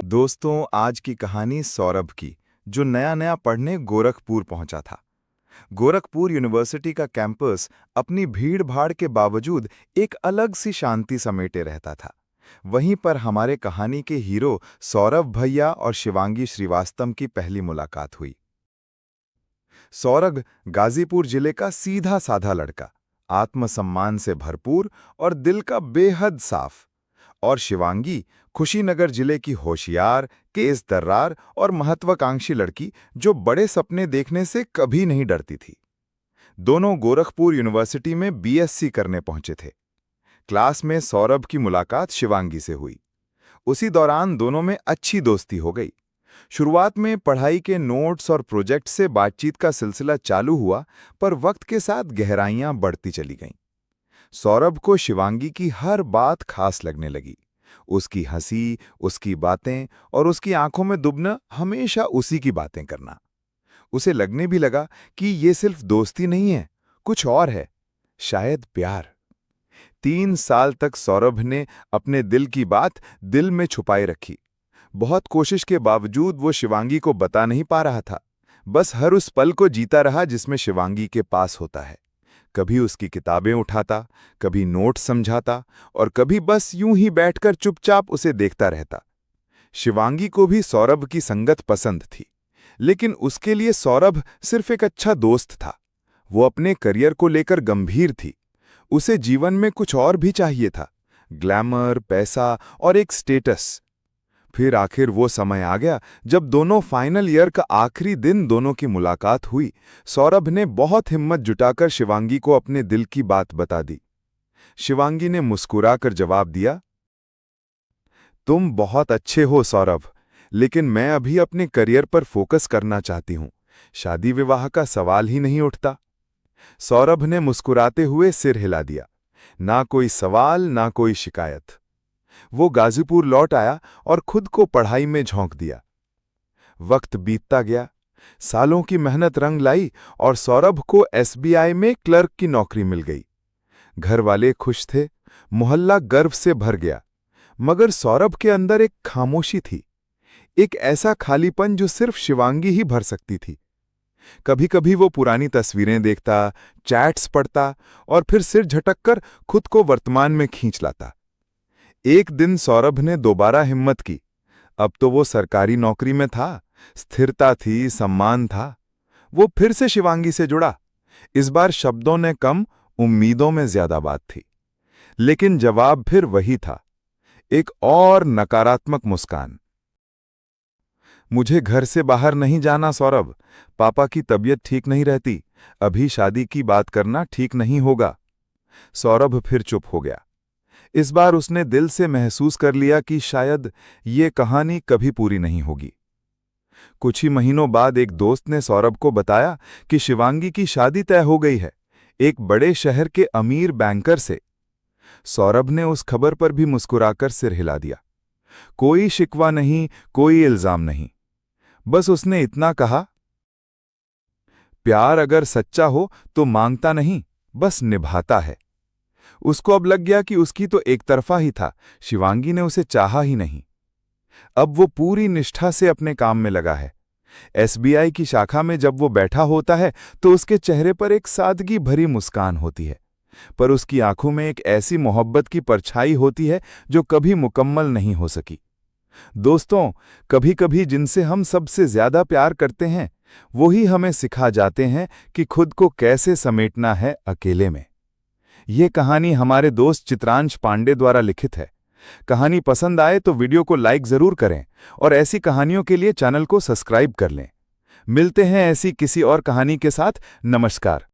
दोस्तों, आज की कहानी सौरभ की, जो नया नया पढ़ने गोरखपुर पहुंचा था। गोरखपुर यूनिवर्सिटी का कैंपस अपनी भीड़-भाड़ के बावजूद एक अलग सी शांति समेटे रहता था। वहीं पर हमारे कहानी के हीरो सौरभ भैया और शिवांगी श्रीवास्तव की पहली मुलाकात हुई। सौरभ गाजीपुर जिले का सीधा साधा लड़का, आत्मसम्मान से भरपूर और दिल का बेहद साफ। और शिवांगी खुशीनगर जिले की होशियार, तेज तर्रार और महत्वाकांक्षी लड़की, जो बड़े सपने देखने से कभी नहीं डरती थी। दोनों गोरखपुर यूनिवर्सिटी में बीएससी करने पहुंचे थे। क्लास में सौरभ की मुलाकात शिवांगी से हुई। उसी दौरान दोनों में अच्छी दोस्ती हो गई। शुरुआत में पढ़ाई के नोट्स और प्रोजेक्ट से बातचीत का सिलसिला चालू हुआ, पर वक्त के साथ गहराइयां बढ़ती चली गईं। सौरभ को शिवांगी की हर बात खास लगने लगी। उसकी हंसी, उसकी बातें और उसकी आंखों में दुबना, हमेशा उसी की बातें करना। उसे लगने भी लगा कि ये सिर्फ दोस्ती नहीं है, कुछ और है, शायद प्यार। 3 साल तक सौरभ ने अपने दिल की बात दिल में छुपाए रखी। बहुत कोशिश के बावजूद वो शिवांगी को बता नहीं पा रहा था। बस हर उस पल को जीता रहा जिसमें शिवांगी के पास होता है। कभी उसकी किताबें उठाता, कभी नोट समझाता और कभी बस यूं ही बैठकर चुपचाप उसे देखता रहता। शिवांगी को भी सौरभ की संगत पसंद थी, लेकिन उसके लिए सौरभ सिर्फ एक अच्छा दोस्त था। वो अपने करियर को लेकर गंभीर थी। उसे जीवन में कुछ और भी चाहिए था, ग्लैमर, पैसा और एक स्टेटस। फिर आखिर वो समय आ गया जब दोनों फाइनल ईयर का आखिरी दिन दोनों की मुलाकात हुई। सौरभ ने बहुत हिम्मत जुटाकर शिवांगी को अपने दिल की बात बता दी। शिवांगी ने मुस्कुराकर जवाब दिया, तुम बहुत अच्छे हो सौरभ, लेकिन मैं अभी अपने करियर पर फोकस करना चाहती हूं। शादी विवाह का सवाल ही नहीं उठता। सौरभ ने मुस्कुराते हुए सिर हिला दिया। ना कोई सवाल, ना कोई शिकायत। वो गाजीपुर लौट आया और खुद को पढ़ाई में झोंक दिया। वक्त बीतता गया, सालों की मेहनत रंग लाई और सौरभ को एसबीआई में क्लर्क की नौकरी मिल गई। घर वाले खुश थे, मोहल्ला गर्व से भर गया। मगर सौरभ के अंदर एक खामोशी थी, एक ऐसा खालीपन जो सिर्फ शिवांगी ही भर सकती थी। कभी कभी वो पुरानी तस्वीरें देखता, चैट्स पढ़ता और फिर सिर झटककर खुद को वर्तमान में खींच लाता। एक दिन सौरभ ने दोबारा हिम्मत की। अब तो वो सरकारी नौकरी में था, स्थिरता थी, सम्मान था। वो फिर से शिवांगी से जुड़ा। इस बार शब्दों ने कम, उम्मीदों में ज्यादा बात थी। लेकिन जवाब फिर वही था, एक और नकारात्मक मुस्कान। मुझे घर से बाहर नहीं जाना सौरभ, पापा की तबीयत ठीक नहीं रहती, अभी शादी की बात करना ठीक नहीं होगा। सौरभ फिर चुप हो गया। इस बार उसने दिल से महसूस कर लिया कि शायद ये कहानी कभी पूरी नहीं होगी। कुछ ही महीनों बाद एक दोस्त ने सौरभ को बताया कि शिवांगी की शादी तय हो गई है, एक बड़े शहर के अमीर बैंकर से। सौरभ ने उस खबर पर भी मुस्कुराकर सिर हिला दिया। कोई शिकवा नहीं, कोई इल्जाम नहीं। बस उसने इतना कहा, प्यार अगर सच्चा हो तो मांगता नहीं, बस निभाता है। उसको अब लग गया कि उसकी तो एक तरफा ही था, शिवांगी ने उसे चाहा ही नहीं। अब वो पूरी निष्ठा से अपने काम में लगा है। एसबीआई की शाखा में जब वो बैठा होता है तो उसके चेहरे पर एक सादगी भरी मुस्कान होती है, पर उसकी आंखों में एक ऐसी मोहब्बत की परछाई होती है जो कभी मुकम्मल नहीं हो सकी। दोस्तों, कभी कभी जिनसे हम सबसे ज्यादा प्यार करते हैं, वो ही हमें सिखा जाते हैं कि खुद को कैसे समेटना है अकेले में। ये कहानी हमारे दोस्त चित्रांश पांडे द्वारा लिखित है। कहानी पसंद आए तो वीडियो को लाइक जरूर करें और ऐसी कहानियों के लिए चैनल को सब्सक्राइब कर लें। मिलते हैं ऐसी किसी और कहानी के साथ। नमस्कार।